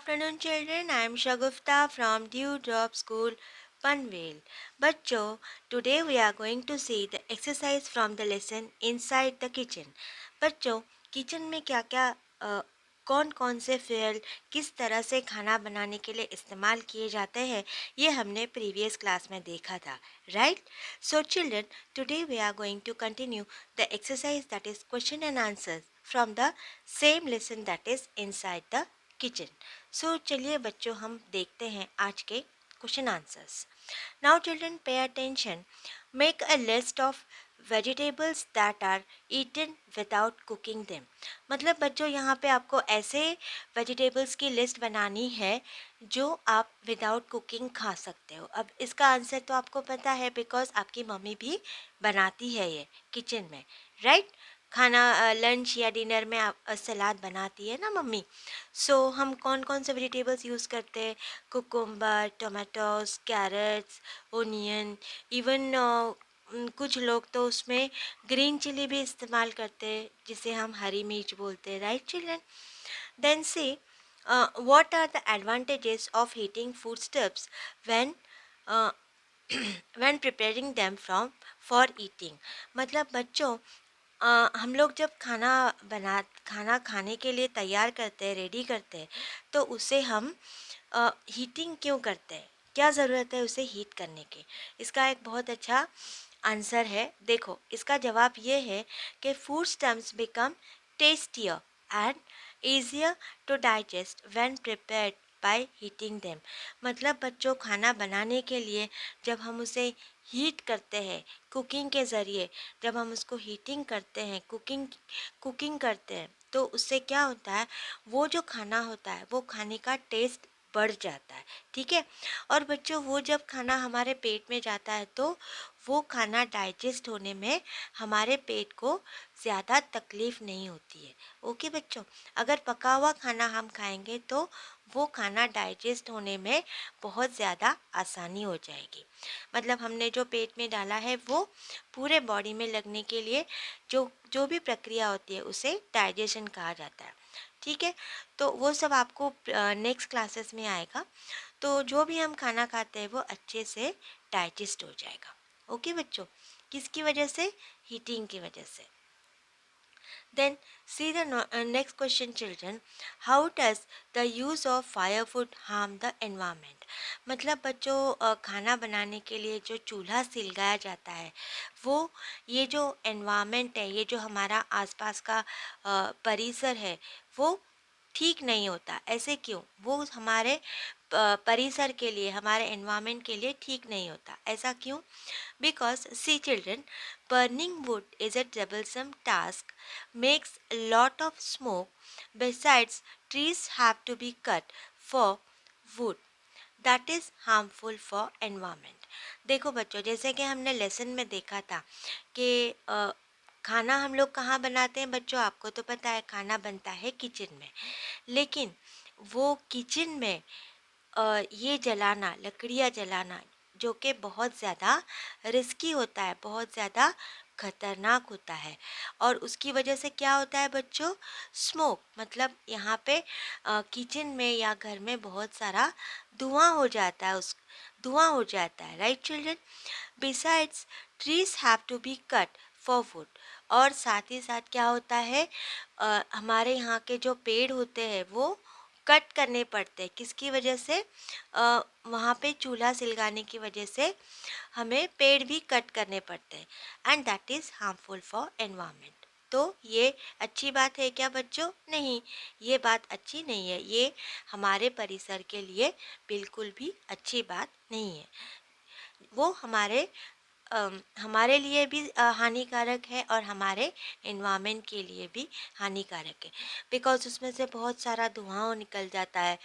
afternoon, children. I am Shagufta from Dewdrop School, Panvel. बच्चों, today we are going to see the exercise from the lesson inside the kitchen. बच्चों, kitchen में क्या क्या कौन कौन से फ्यूल किस तरह से खाना बनाने के लिए इस्तेमाल किए जाते हैं, ये हमने प्रीवियस क्लास में देखा था, right? So children, today we are going to continue the exercise that is question and answers from the same lesson that is inside the kitchen. So चलिए बच्चों, हम देखते हैं आज के question answers. Now children, pay attention. Make a list of vegetables that are eaten without cooking them. मतलब बच्चों, यहाँ पे आपको ऐसे वेजिटेबल्स की लिस्ट बनानी है जो आप विदाउट कुकिंग खा सकते हो. अब इसका आंसर तो आपको पता है, बिकॉज आपकी मम्मी भी बनाती है ये किचन में, राइट? खाना लंच या डिनर में आप सलाद बनाती है ना मम्मी. सो हम कौन कौन से वेजिटेबल्स यूज़ करते हैं? Cucumber, tomatoes, carrots, onion, even कुछ लोग तो उसमें ग्रीन चिली भी इस्तेमाल करते हैं, जिसे हम हरी मिर्च बोलते हैं, right children? Then see what are the advantages of heating foodstuffs when when preparing them from for eating. मतलब बच्चों, हम लोग जब खाना खाने के लिए तैयार करते हैं, रेडी करते हैं, तो उसे हम हीटिंग क्यों करते हैं? क्या ज़रूरत है उसे हीट करने की? इसका एक बहुत अच्छा आंसर है. देखो, इसका जवाब ये है कि food stuffs become tastier and easier to digest when prepared by heating them. मतलब बच्चों, खाना बनाने के लिए जब हम उसे हीट करते हैं कुकिंग के ज़रिए, जब हम उसको हीटिंग करते हैं, कुकिंग करते हैं, तो उससे क्या होता है, वो जो खाना होता है वो खाने का टेस्ट बढ़ जाता है. ठीक है? और बच्चों, वो जब खाना हमारे पेट में जाता है तो वो खाना डाइजेस्ट होने में हमारे पेट को ज़्यादा तकलीफ़ नहीं होती है. ओके बच्चों? अगर पका हुआ खाना हम खाएंगे तो वो खाना डाइजेस्ट होने में बहुत ज़्यादा आसानी हो जाएगी. मतलब हमने जो पेट में डाला है वो पूरे बॉडी में लगने के लिए जो जो भी प्रक्रिया होती है उसे डाइजेशन कहा जाता है. ठीक है? तो वो सब आपको नेक्स्ट क्लासेस में आएगा. तो जो भी हम खाना खाते हैं वो अच्छे से डाइजेस्ट हो जाएगा. ओके बच्चों? किसकी वजह से? हीटिंग की वजह से. Then see the next question children. How does the use of firewood harm the environment? मतलब बच्चों, खाना बनाने के लिए जो चूल्हा सिलगाया जाता है वो, ये जो एनवायरनमेंट है, ये जो हमारा आसपास का परिसर है, वो ठीक नहीं होता. ऐसे क्यों? वो हमारे परिसर के लिए, हमारे एनवायरनमेंट के लिए ठीक नहीं होता. ऐसा क्यों? Because, see children, burning wood is a troublesome task, makes a lot of smoke. Besides, trees have to be cut for wood. That is harmful for environment. देखो बच्चों, जैसे कि हमने लेसन में देखा था कि खाना हम लोग कहाँ बनाते हैं बच्चों? आपको तो पता है, खाना बनता है किचन में. लेकिन वो किचन में ये जलाना, लकड़ियाँ जलाना, जो कि बहुत ज़्यादा रिस्की होता है, बहुत ज़्यादा खतरनाक होता है. और उसकी वजह से क्या होता है बच्चों? स्मोक. मतलब यहाँ पे किचन में या घर में बहुत सारा धुआं हो जाता है, उस धुआं हो जाता है, right children? Besides, trees have to be cut for wood. और साथ ही साथ क्या होता है, हमारे यहाँ के जो पेड़ होते हैं वो कट करने पड़ते हैं. किसकी वजह से? वहाँ पे चूल्हा सिलगाने की वजह से हमें पेड़ भी कट करने पड़ते हैं. And that is harmful for environment. तो ये अच्छी बात है क्या बच्चों? नहीं, ये बात अच्छी नहीं है. ये हमारे परिसर के लिए बिल्कुल भी अच्छी बात नहीं है. वो हमारे लिए भी हानिकारक है और हमारे एनवायरनमेंट के लिए भी हानिकारक है. बिकॉज़ उसमें से बहुत सारा धुआं निकल जाता है,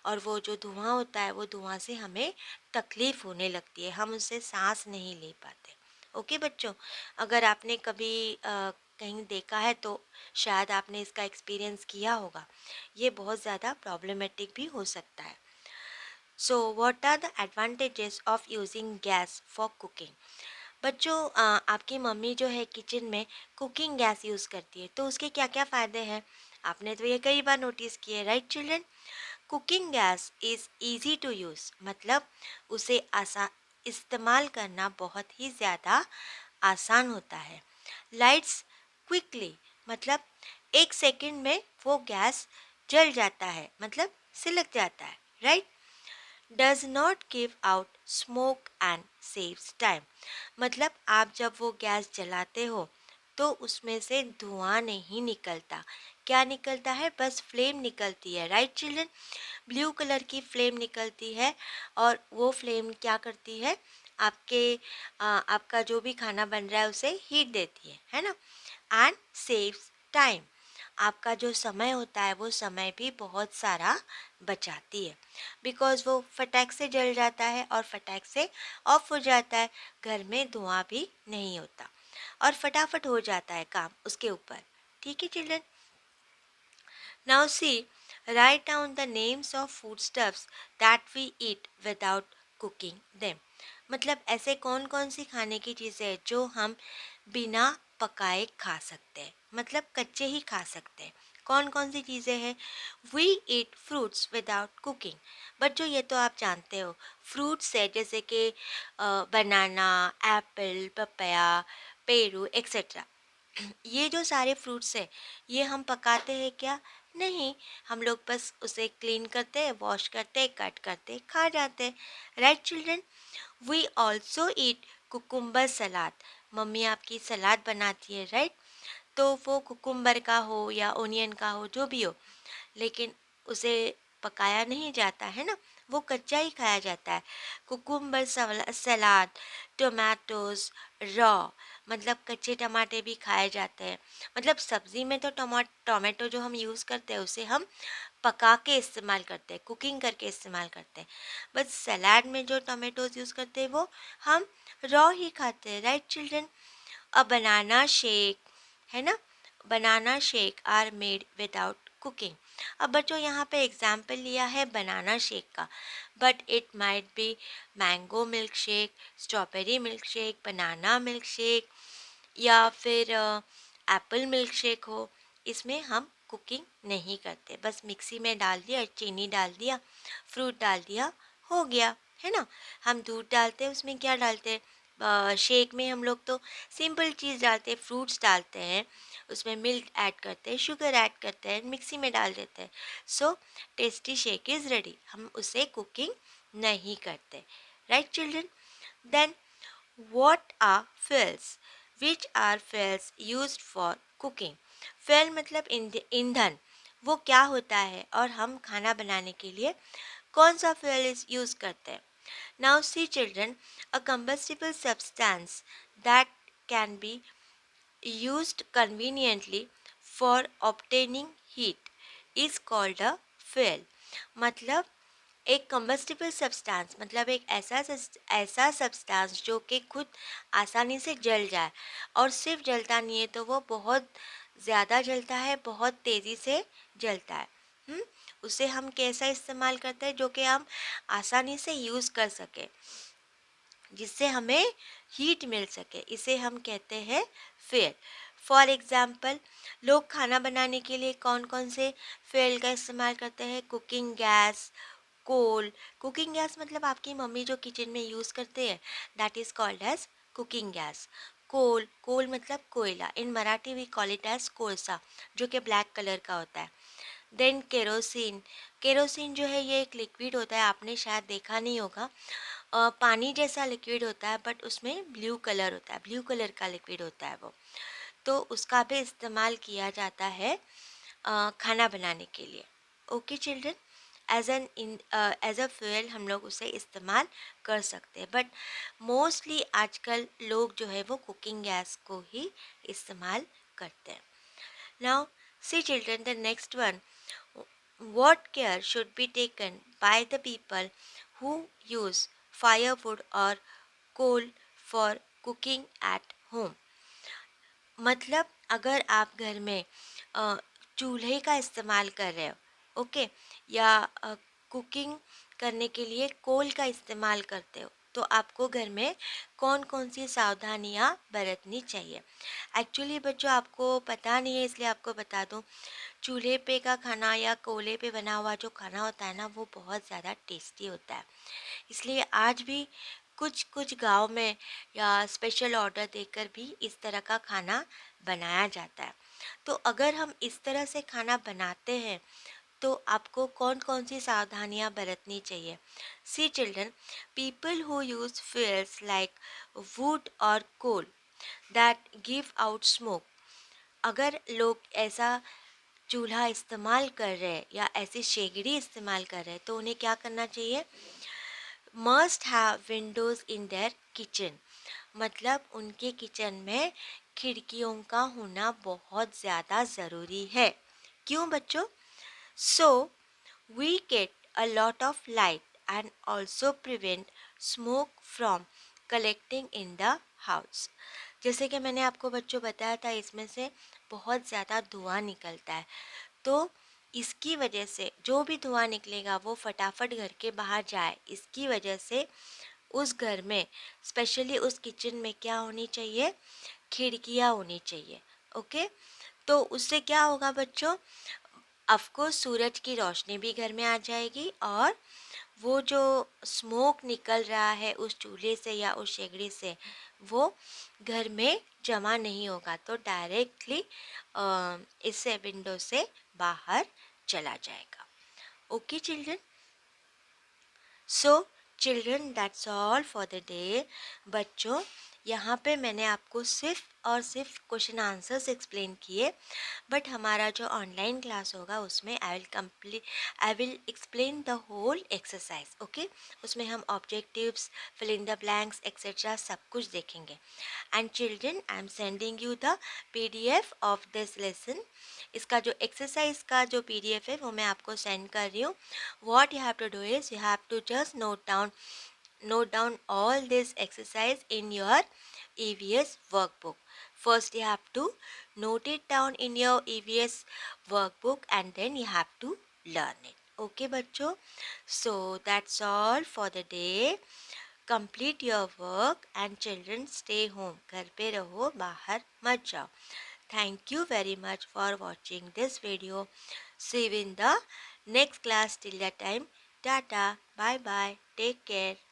और वो जो धुआं होता है वो धुआं से हमें तकलीफ़ होने लगती है, हम उससे सांस नहीं ले पाते. ओके बच्चों? अगर आपने कभी कहीं देखा है तो शायद आपने इसका एक्सपीरियंस किया होगा. ये बहुत ज़्यादा प्रॉब्लमेटिक भी हो सकता है. So what are the advantages of using gas for cooking? बच्चों, आपकी मम्मी जो है किचन में कुकिंग गैस यूज़ करती है, तो उसके क्या क्या फ़ायदे हैं? आपने तो ये कई बार नोटिस किए, right children? Cooking gas is easy to use, मतलब उसे इस्तेमाल करना बहुत ही ज़्यादा आसान होता है। लाइट्स क्विकली, मतलब 1 सेकंड में वो गैस जल जाता है, मतलब सिलक जाता है, right. Does not give out smoke and saves time, मतलब आप जब वो गैस जलाते हो तो उसमें से धुआं नहीं निकलता। क्या निकलता है? बस फ्लेम निकलती है, राइट चिल्ड्रन। ब्लू कलर की फ्लेम निकलती है और वो फ्लेम क्या करती है? आपका जो भी खाना बन रहा है उसे हीट देती है ना। एंड सेव्स टाइम, आपका जो समय होता है वो समय भी बहुत सारा बचाती है, बिकॉज़ वो फटाक से जल जाता है और फटाक से ऑफ हो जाता है। घर में धुआं भी नहीं होता और फटाफट हो जाता है काम उसके ऊपर। ठीक है children. Now see, write down the names of foodstuffs that we eat without cooking them. मतलब ऐसे कौन कौन सी खाने की चीज़ें हैं जो हम बिना पकाए खा सकते हैं, मतलब कच्चे ही खा सकते हैं। कौन कौन सी चीज़ें हैं? We eat fruits without cooking. बच्चों ये तो आप जानते हो, फ्रूट्स है जैसे कि बनाना, एप्पल, पपाया, पेरू एक्सेट्रा। ये जो सारे फ्रूट्स हैं ये हम पकाते हैं क्या? नहीं, हम लोग बस उसे क्लीन करते हैं, वॉश करते हैं, कट करते हैं, खा जाते हैं, right children. We also eat cucumber salad, mummy आपकी सलाद बनाती है, राइट। तो वो कुकुम्बर का हो या ओनियन का हो, जो भी हो, लेकिन उसे पकाया नहीं जाता है ना, वो कच्चा ही खाया जाता है। कुकुम्बर सलाद, टोमेटोज रॉ, मतलब कच्चे टमाटे भी खाए जाते हैं। मतलब सब्ज़ी में तो टोमेटो जो हम यूज़ करते हैं उसे हम पका के इस्तेमाल करते हैं, कुकिंग करके इस्तेमाल करते हैं। बस सलाद में जो टोमेटोज यूज़ करते हैं वो हम रॉ ही खाते हैं, right children. A banana shake, है ना, banana shake are made without cooking. अब बच्चों यहाँ पे एग्जाम्पल लिया है बनाना शेक का, but it might be mango milk shake, strawberry milk shake, banana milk shake, या फिर एप्पल मिल्क शेक हो। इसमें हम कुकिंग नहीं करते, बस मिक्सी में डाल दिया, चीनी डाल दिया, फ्रूट डाल दिया, हो गया, है ना। हम दूध डालते हैं, उसमें क्या डालते हैं? शेक में हम लोग तो सिंपल चीज़ डालते हैं, फ्रूट्स डालते हैं, उसमें मिल्क ऐड करते हैं, शुगर ऐड करते हैं, मिक्सी में डाल देते हैं। So tasty shake is ready, हम उसे कुकिंग नहीं करते, right children. Then what are fuels? Which are fuels used for cooking? fuel मतलब ईंधन, वो क्या होता है और हम खाना बनाने के लिए कौन सा fuel यूज़ करते हैं? Now see children, a combustible substance that can be used conveniently for obtaining heat is called a fuel. मतलब एक कंबस्टिबल सब्सटेंस, मतलब एक ऐसा सब्सटेंस जो कि खुद आसानी से जल जाए, और सिर्फ जलता नहीं है तो वो बहुत ज़्यादा जलता है, बहुत तेज़ी से जलता है। हम्म, उसे हम कैसा इस्तेमाल करते हैं? जो कि हम आसानी से यूज़ कर सके, जिससे हमें हीट मिल सके, इसे हम कहते हैं फ्यूल। फॉर एग्ज़ाम्पल, लोग खाना बनाने के लिए कौन कौन से फ्यूल का इस्तेमाल करते हैं? Cooking gas, coal. Cooking gas मतलब आपकी मम्मी जो किचन में यूज़ करते हैं, that is called as cooking gas. Coal, coal मतलब कोयला, in Marathi we call it as कोळसा, जो कि ब्लैक कलर का होता है। देन केरोसिन, केरोसिन जो है ये एक लिक्विड होता है, आपने शायद देखा नहीं होगा। पानी जैसा लिक्विड होता है बट उसमें ब्लू कलर होता है, ब्लू कलर का लिक्विड होता है वो। तो उसका भी इस्तेमाल किया जाता है खाना बनाने के लिए। Okay children, as a fuel हम लोग उसे इस्तेमाल कर सकते हैं, बट मोस्टली आजकल लोग जो है वो कुकिंग गैस को ही इस्तेमाल करते हैं। Now see children, the next one, what care should be taken by the people who use firewood or coal for cooking at home? मतलब अगर आप घर में अ, चूल्हे का इस्तेमाल कर रहे हो, ओके, या कुकिंग करने के लिए कोल का इस्तेमाल करते हो, तो आपको घर में कौन कौन सी सावधानियाँ बरतनी चाहिए? एक्चुअली बच्चों आपको पता नहीं है, इसलिए आपको बता दूँ। चूल्हे पे का खाना या कोयले पे बना हुआ जो खाना होता है ना, वो बहुत ज़्यादा टेस्टी होता है। इसलिए आज भी कुछ कुछ गांव में या स्पेशल ऑर्डर देकर भी इस तरह का खाना बनाया जाता है। तो अगर हम इस तरह से खाना बनाते हैं तो आपको कौन कौन सी सावधानियां बरतनी चाहिए। See children, people who use fuels like wood और coal that give out smoke, अगर लोग ऐसा चूल्हा इस्तेमाल कर रहे हैं या ऐसी शेगड़ी इस्तेमाल कर रहे हैं तो उन्हें क्या करना चाहिए। Must have Windows in their kitchen, मतलब उनके किचन में खिड़कियों का होना बहुत ज़्यादा ज़रूरी है। क्यों बच्चों? So we get a lot of light and also prevent smoke from collecting in the house. जैसे कि मैंने आपको बच्चों बताया था, इसमें से बहुत ज़्यादा धुआं निकलता है, तो इसकी वजह से जो भी धुआं निकलेगा वो फटाफट घर के बाहर जाए, इसकी वजह से उस घर में, स्पेशली उस किचन में क्या होनी चाहिए, खिड़कियाँ होनी चाहिए। ओके, तो उससे क्या होगा बच्चों, ऑफकोर्स सूरज की रोशनी भी घर में आ जाएगी और वो जो स्मोक निकल रहा है उस चूल्हे से या उस शेगड़ी से, वो घर में जमा नहीं होगा, तो डायरेक्टली इससे विंडो से बाहर चला जाएगा। Okay children, so children that's all for the day. बच्चों, यहाँ पे मैंने आपको सिर्फ और सिर्फ क्वेश्चन आंसर्स एक्सप्लेन किए, बट हमारा जो ऑनलाइन क्लास होगा उसमें I will explain the whole exercise. Okay, उसमें हम objectives, fill in the blanks etcetera सब कुछ देखेंगे। And children, I am sending you the PDF of this lesson. इसका जो एक्सरसाइज का जो PDF है वो मैं आपको सेंड कर रही हूँ। what you have to do is you have to just note down all this exercise in your EVS workbook. First you have to note it down in your EVS workbook and then you have to learn it. Okay बच्चों, so that's all for the day. Complete your work and children stay home. घर पे रहो, बाहर मत जाओ. Thank you very much for watching this video. See you in the next class. Till that time, tata, bye bye, take care.